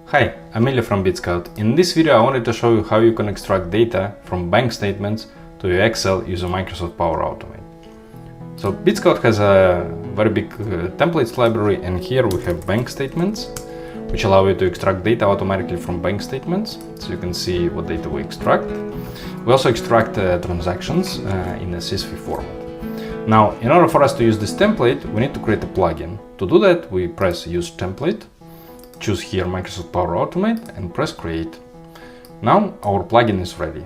Hi, I'm Ilya from Bitskout. In this video I wanted to show you how you can extract data from bank statements to your Excel using Microsoft Power Automate. So Bitskout has a very big templates library, and here we have bank statements, which allow you to extract data automatically from bank statements. So you can see what data we extract. We also extract transactions in a CSV format. Now, in order for us to use this template, we need to create a plugin. To do that, we press Use Template, choose here Microsoft Power Automate and press Create. Now our plugin is ready.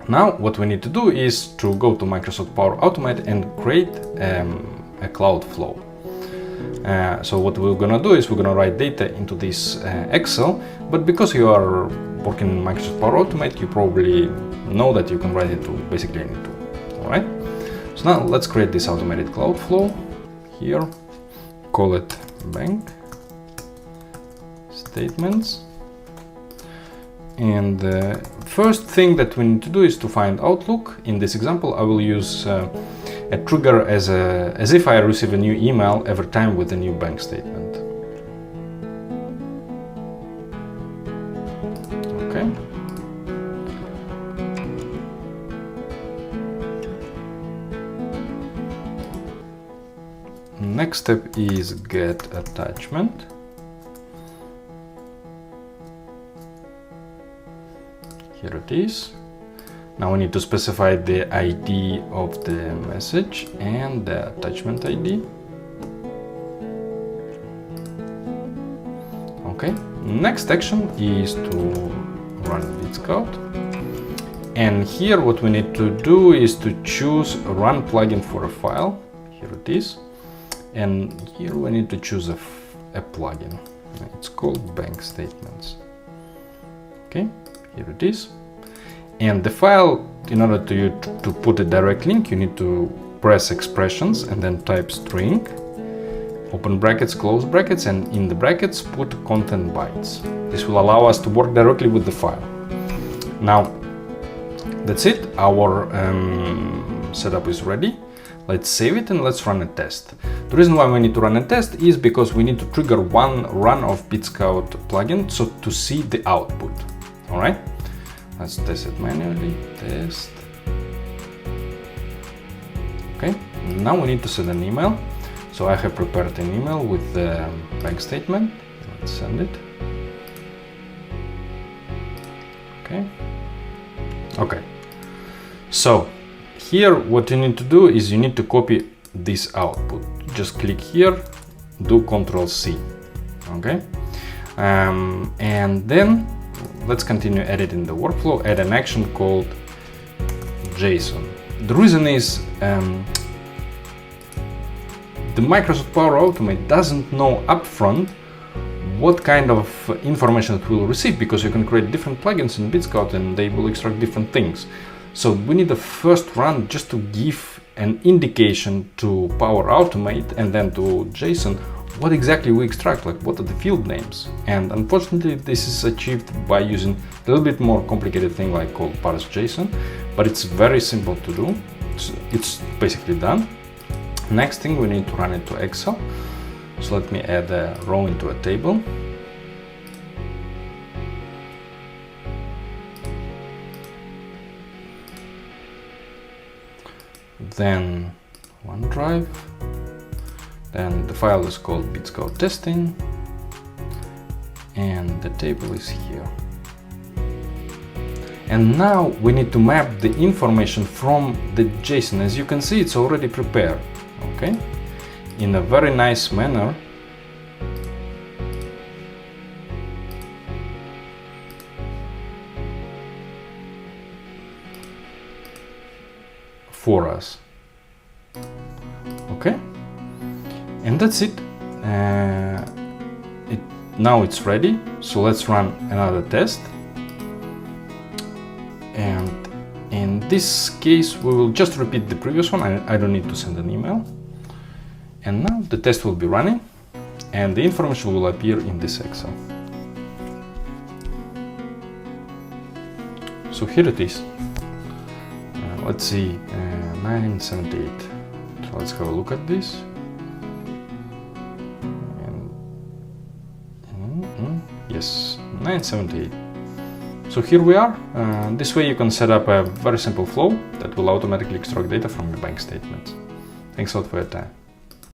Now what we need to do is to go to Microsoft Power Automate and create a cloud flow. So what we're gonna do is we're gonna write data into this Excel, but because you are working in Microsoft Power Automate, you probably know that you can write it to basically any tool. All right. So now let's create this automated cloud flow. Here, call it bank statements. And the first thing that we need to do is to find Outlook. In this example, I will use a trigger as if I receive a new email every time with a new bank statement. Okay. Next step is get attachment. Here it is. Now we need to specify the ID of the message and the attachment ID. Okay, next action is to run Bitskout. And here what we need to do is to choose run plugin for a file. Here it is. And here we need to choose a plugin. It's called bank statements. Okay, here it is. And the file, in order to put a direct link, you need to press expressions and then type string, open brackets, close brackets, and in the brackets put content bytes. This will allow us to work directly with the file. Now that's it, our setup is ready. Let's save it and let's run a test. The reason why we need to run a test is because we need to trigger one run of Bitskout plugin so to see the output. All right, let's test it manually. Test. Okay, now we need to send an email. So I have prepared an email with the bank statement. Let's send it. Okay. Okay. So here what you need to do is you need to copy this output. Just click here, do Ctrl+C. Okay. And then let's continue editing the workflow. Add an action called JSON. The reason is the Microsoft Power Automate doesn't know upfront what kind of information it will receive, because you can create different plugins in Bitskout and they will extract different things. So we need a first run just to give an indication to Power Automate and then to JSON what exactly we extract, like what are the field names. And unfortunately this is achieved by using a little bit more complicated thing like called parse JSON, but it's very simple to do. It's basically done. Next thing, we need to run it to Excel. So let me add a row into a table. Then OneDrive. Then the file is called Bitskout testing, and the table is here. And now we need to map the information from the JSON. As you can see, it's already prepared, okay, in a very nice manner. For us, okay. And that's it. Now it's ready. So let's run another test. And in this case, we will just repeat the previous one. I don't need to send an email. And now the test will be running and the information will appear in this Excel. So here it is. Let's see, 978. So let's have a look at this. Yes, 978. So here we are. This way you can set up a very simple flow that will automatically extract data from your bank statements. Thanks a lot for your time.